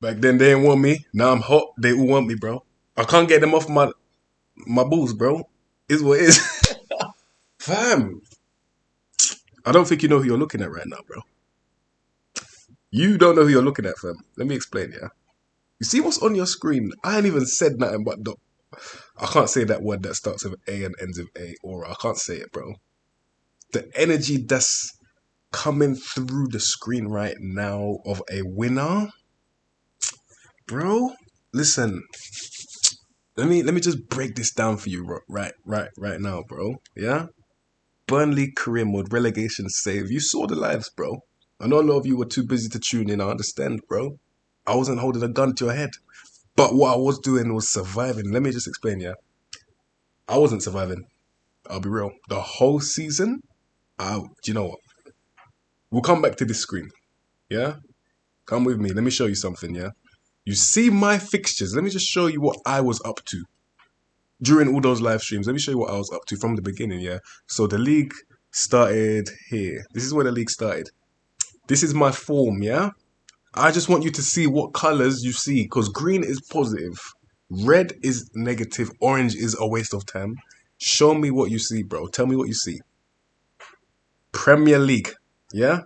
Back then they didn't want me. Now I'm hot. They all want me, bro. I can't get them off my balls, bro. Is what it is. Fam, I don't think you know who you're looking at right now, bro. You don't know who you're looking at, fam. Let me explain, yeah. You see what's on your screen? I ain't even said nothing but I can't say that word that starts with A and ends with A, or I can't say it, bro. The energy that's coming through the screen right now of a winner, bro. Listen, let me just break this down for you, right now, bro. Yeah, Burnley career mode, relegation save. You saw the lives, bro. I know a lot of you were too busy to tune in. I understand, bro. I wasn't holding a gun to your head, but what I was doing was surviving. Let me just explain, yeah. I wasn't surviving. I'll be real. The whole season, do you know what? We'll come back to this screen. Yeah, come with me. Let me show you something. Yeah, you see my fixtures. Let me just show you what I was up to during all those live streams. Let me show you what I was up to from the beginning. Yeah, so the league started here. This is where the league started. This is my form. Yeah, I just want you to see what colors you see because green is positive, red is negative, orange is a waste of time. Show me what you see, bro. Tell me what you see. Premier League. Yeah,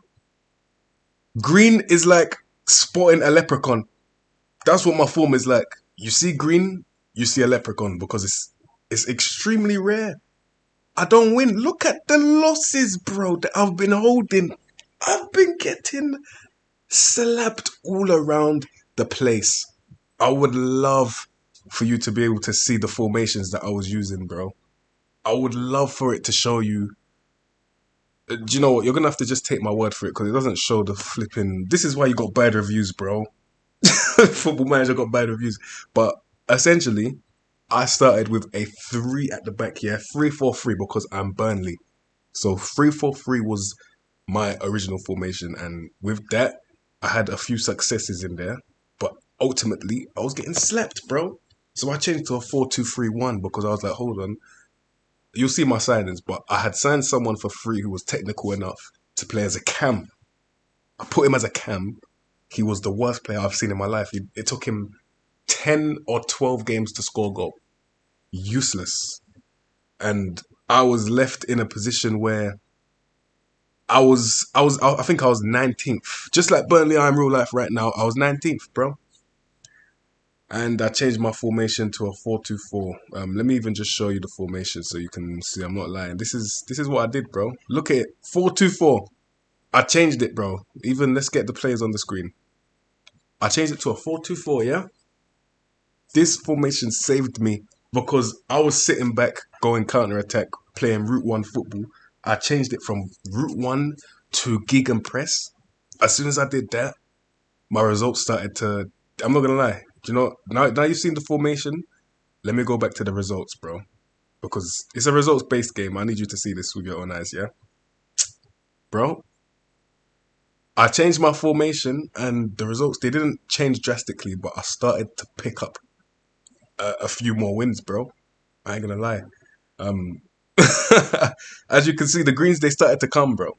green is like spotting a leprechaun. That's what my form is like. You see green, you see a leprechaun because it's extremely rare. I don't win. Look at the losses, bro, that I've been holding. I've been getting slapped all around the place. I would love for you to be able to see the formations that I was using, bro. I would love for it to show you. Do you know what? You're gonna have to just take my word for it because it doesn't show the flipping. This is why you got bad reviews, bro. Football Manager got bad reviews, but essentially, I started with a three at the back. Yeah, 3-4-3 because I'm Burnley. So 3-4-3 was my original formation, and with that, I had a few successes in there. But ultimately, I was getting slapped, bro. So I changed to a 4-2-3-1 because I was like, hold on, you'll see my signings, but I had signed someone for free who was technical enough to play as a cam. I put him as a cam. He was the worst player I've seen in my life. It took him 10 or 12 games to score a goal. Useless. And I was left in a position where I think I was 19th. Just like Burnley are in real life right now, I was 19th, bro. And I changed my formation to a 4-2-4. Let me even just show you the formation so you can see I'm not lying. This is what I did, bro. Look at it. 4-2-4. I changed it, bro. Even let's get the players on the screen. I changed it to a 4-2-4, yeah? This formation saved me because I was sitting back going counter attack, playing Route 1 football. I changed it from Route 1 to gig and press. As soon as I did that, my results started to. I'm not going to lie. Do you know, now you've seen the formation, let me go back to the results, bro. Because it's a results based game. I need you to see this with your own eyes, yeah? Bro, I changed my formation and the results, they didn't change drastically, but I started to pick up a few more wins, bro. I ain't gonna lie. Um, as you can see, the greens they started to come, bro.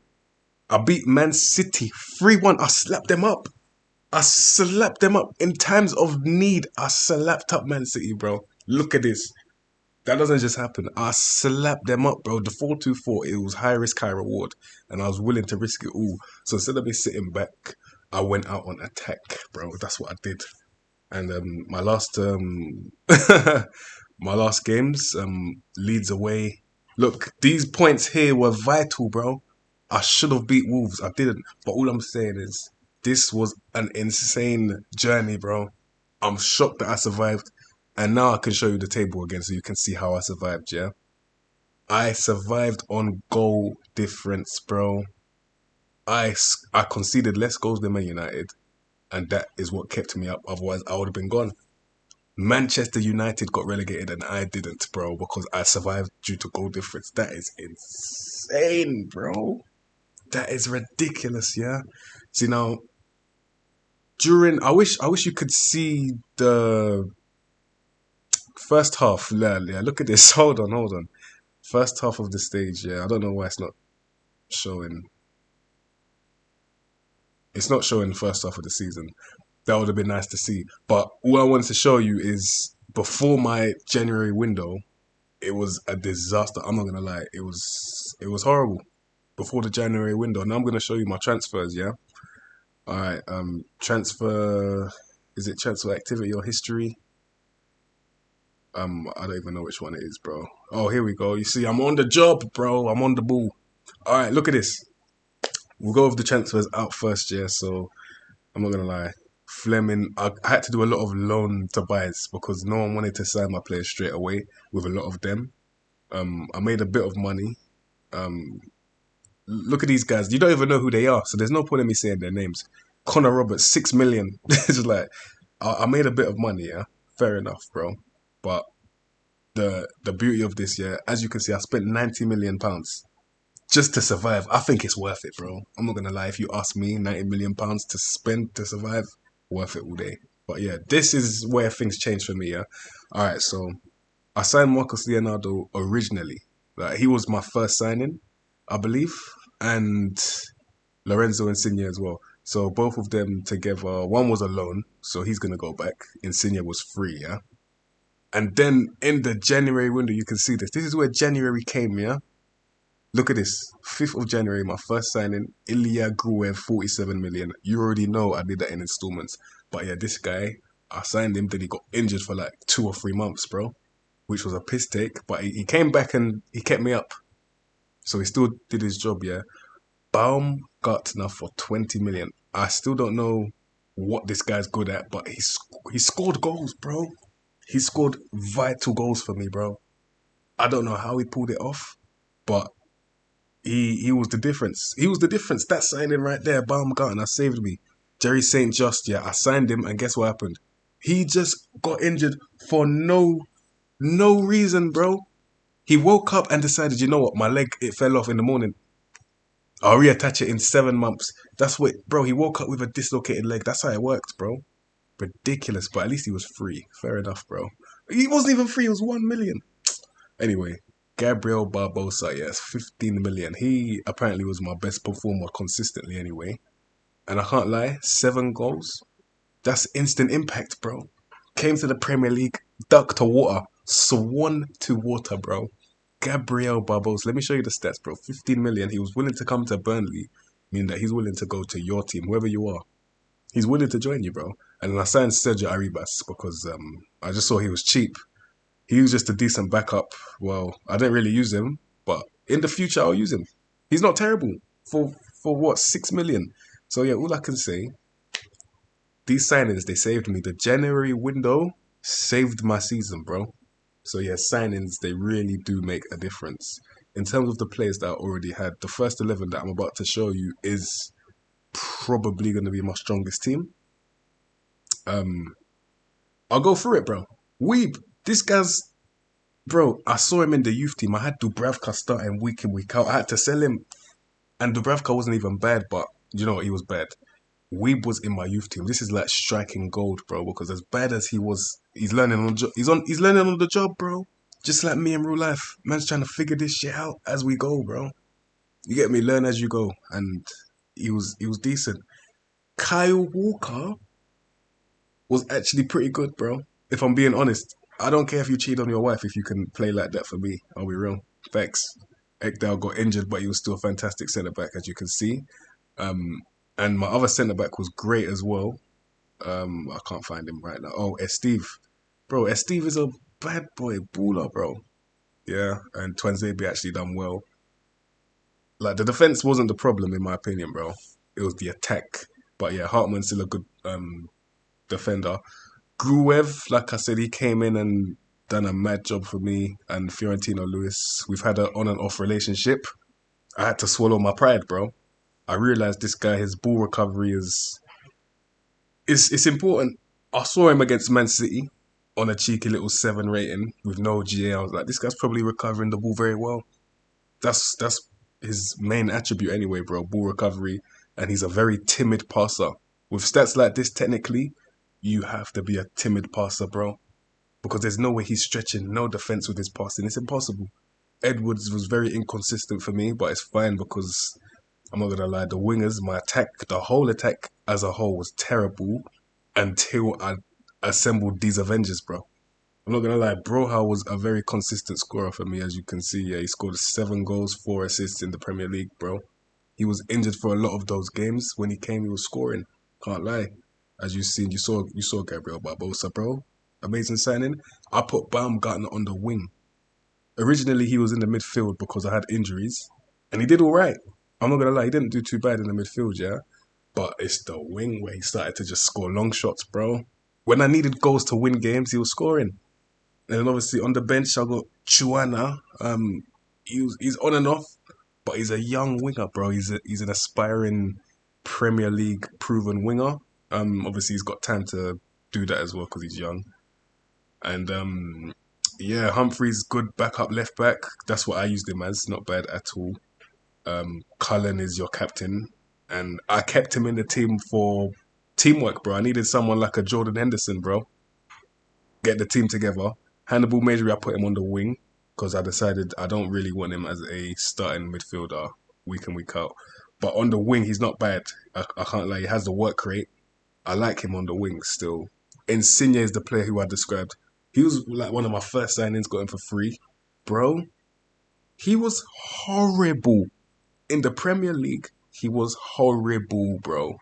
I beat Man City 3-1. I slapped them up. I slapped them up in times of need. I slapped up Man City, bro. Look at this. That doesn't just happen. I slapped them up, bro. The 4-2-4, it was high risk, high reward, and I was willing to risk it all. So instead of me sitting back, I went out on attack, bro. That's what I did. And my last my last games, Leeds away. Look, these points here were vital, bro. I should have beat Wolves. I didn't. But all I'm saying is, this was an insane journey, bro. I'm shocked that I survived. And now I can show you the table again so you can see how I survived, yeah? I survived on goal difference, bro. I conceded less goals than Man United. And that is what kept me up. Otherwise, I would have been gone. Manchester United got relegated and I didn't, bro, because I survived due to goal difference. That is insane, bro. That is ridiculous, yeah. See now, I wish you could see the first half. Yeah, look at this. Hold on. First half of the stage, yeah. I don't know why it's not showing. It's not showing the first half of the season. That would have been nice to see. But what I wanted to show you is before my January window, it was a disaster. I'm not gonna lie, it was horrible before the January window. Now I'm gonna show you my transfers. Yeah. All right. Transfer. Is it transfer activity or history? I don't even know which one it is, bro. Oh, here we go. You see, I'm on the job, bro. I'm on the ball. All right, look at this. We'll go over the transfers out first, yeah. So I'm not gonna lie. Fleming, I had to do a lot of loan to buys because no one wanted to sign my players straight away with a lot of them. I made a bit of money. Look at these guys. You don't even know who they are, so there's no point in me saying their names. Connor Roberts, 6 million. It's just like I made a bit of money, yeah. Fair enough, bro. But the beauty of this, yeah, as you can see, I spent £90 million just to survive. I think it's worth it, bro. I'm not gonna lie. If you ask me, £90 million to spend to survive, worth it all day. But yeah, this is where things change for me. Yeah. All right. So I signed Marcus Leonardo originally. Like he was my first signing, I believe, and Lorenzo Insigne as well. So both of them together. One was a loan, so he's gonna go back. Insigne was free. Yeah. And then in the January window, you can see this. This is where January came. Yeah. Look at this. 5th of January, my first signing, Ilya Gruev, 47 million. You already know I did that in installments. But yeah, this guy, I signed him, then he got injured for like 2 or 3 months, bro. Which was a piss take. But he came back and he kept me up. So he still did his job, yeah. Baumgartner for 20 million. I still don't know what this guy's good at, but he scored goals, bro. He scored vital goals for me, bro. I don't know how he pulled it off, but he was the difference. He was the difference. That signing right there, Baumgartner saved me. Jerry St. Just, yeah, I signed him, and guess what happened? He just got injured for no reason, bro. He woke up and decided, you know what, my leg it fell off in the morning. I'll reattach it in 7 months. That's what, bro. He woke up with a dislocated leg. That's how it worked, bro. Ridiculous, but at least he was free. Fair enough, bro. He wasn't even free. It was 1 million. Anyway, Gabriel Barbosa, yes, 15 million. He apparently was my best performer consistently anyway. And I can't lie, 7 goals. That's instant impact, bro. Came to the Premier League, duck to water, swan to water, bro. Gabriel Barbosa, let me show you the stats, bro. 15 million. He was willing to come to Burnley, meaning that he's willing to go to your team, whoever you are. He's willing to join you, bro. And then I signed Sergio Arribas because I just saw he was cheap. He was just a decent backup. Well, I didn't really use him, but in the future I'll use him. He's not terrible for what 6 million. So yeah, all I can say, these signings they saved me. The January window saved my season, bro. So yeah, signings they really do make a difference. In terms of the players that I already had, the first 11 that I'm about to show you is probably going to be my strongest team. I'll go through it, bro. This guy's bro, I saw him in the youth team. I had Dubravka starting week in, week out. I had to sell him. And Dubravka wasn't even bad, but you know what? He was bad. Weeb was in my youth team. This is like striking gold, bro, because as bad as he was, he's learning on the job. He's learning on the job, bro. Just like me in real life. Man's trying to figure this shit out as we go, bro. You get me? Learn as you go. And he was decent. Kyle Walker was actually pretty good, bro. If I'm being honest. I don't care if you cheat on your wife if you can play like that for me. I'll be real. Thanks. Ekdal got injured, but he was still a fantastic centre back, as you can see. And my other centre back was great as well. I can't find him right now. Oh, Esteve. Bro, Esteve is a bad boy baller, bro. Yeah, and Twanzebe actually done well. Like, the defence wasn't the problem, in my opinion, bro. It was the attack. But yeah, Hartman's still a good defender. Gruev, like I said, he came in and done a mad job for me. And Fiorentino Lewis, we've had an on and off relationship. I had to swallow my pride, bro. I realised this guy, his ball recovery it's important. I saw him against Man City on a cheeky little 7 rating with no GA. I was like, this guy's probably recovering the ball very well. That's his main attribute anyway, bro. Ball recovery, and he's a very timid passer. With stats like this, technically, you have to be a timid passer, bro, because there's no way he's stretching no defense with his passing. It's impossible. Edwards was very inconsistent for me, but it's fine because I'm not gonna lie, the wingers, my attack, the whole attack as a whole was terrible. until I assembled these Avengers, bro. I'm not gonna lie, Broha was a very consistent scorer for me, as you can see. Yeah, he scored 7 goals, 4 assists in the Premier League, bro. He was injured for a lot of those games. When he came, he was scoring. Can't lie. As you saw Gabriel Barbosa, bro. Amazing signing. I put Baumgartner on the wing. Originally, he was in the midfield because I had injuries, and he did all right. I'm not gonna lie, he didn't do too bad in the midfield, yeah. But it's the wing where he started to just score long shots, bro. When I needed goals to win games, he was scoring. And then obviously on the bench, I got Chuana. He's on and off, but he's a young winger, bro. He's an aspiring Premier League proven winger. Obviously he's got time to do that as well because he's young. And yeah, Humphrey's good backup left back. That's what I used him as. Not bad at all. Cullen is your captain, and I kept him in the team for teamwork, bro. I needed someone like a Jordan Henderson, bro. Get the team together. Hannibal Major, I put him on the wing because I decided I don't really want him as a starting midfielder week in, week out. But on the wing, he's not bad. I can't lie, he has the work rate. I like him on the wing still. Insigne is the player who I described. He was like one of my first signings, got him for free. Bro, he was horrible. In the Premier League, he was horrible, bro.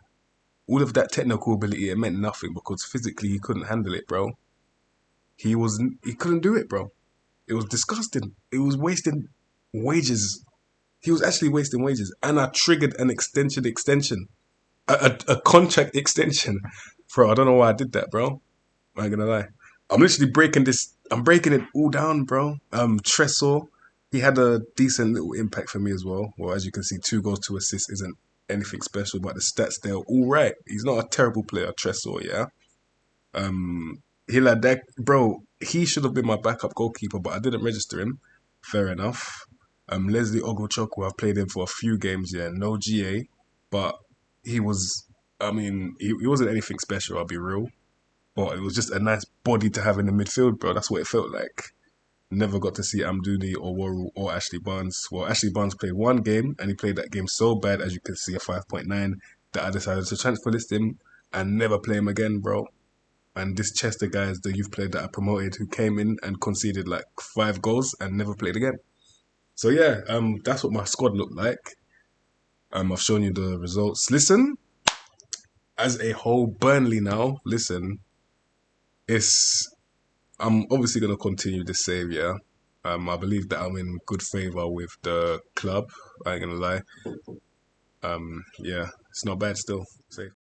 All of that technical ability, it meant nothing because physically he couldn't handle it, bro. He couldn't do it, bro. It was disgusting. It was wasting wages. He was actually wasting wages, and I triggered an extension, a contract extension, bro. I don't know why I did that, bro. I ain't gonna lie. I'm literally breaking this. I'm breaking it all down, bro. Tressor, he had a decent little impact for me as well. Well, as you can see, 2 goals, 2 assists isn't anything special, but the stats they're all right. He's not a terrible player, Tressor. Yeah. Hiladek, bro, he should have been my backup goalkeeper, but I didn't register him. Fair enough. Leslie Ogochukwu, I've played him for a few games, yeah, no GA, but he was, I mean, he wasn't anything special, I'll be real, but it was just a nice body to have in the midfield, bro. That's what it felt like. Never got to see Amdouni or Waru or Ashley Barnes. Well, Ashley Barnes played 1 game, and he played that game so bad, as you can see, a 5.9, that I decided to transfer list him and never play him again, bro. And this Chester guy is the youth player that I promoted who came in and conceded like 5 goals and never played again. So yeah, that's what my squad looked like. I've shown you the results. Listen, as a whole, Burnley now. Listen, it's I'm obviously gonna continue the save. Yeah, I believe that I'm in good favor with the club. I ain't gonna lie. Yeah, it's not bad still. Safe.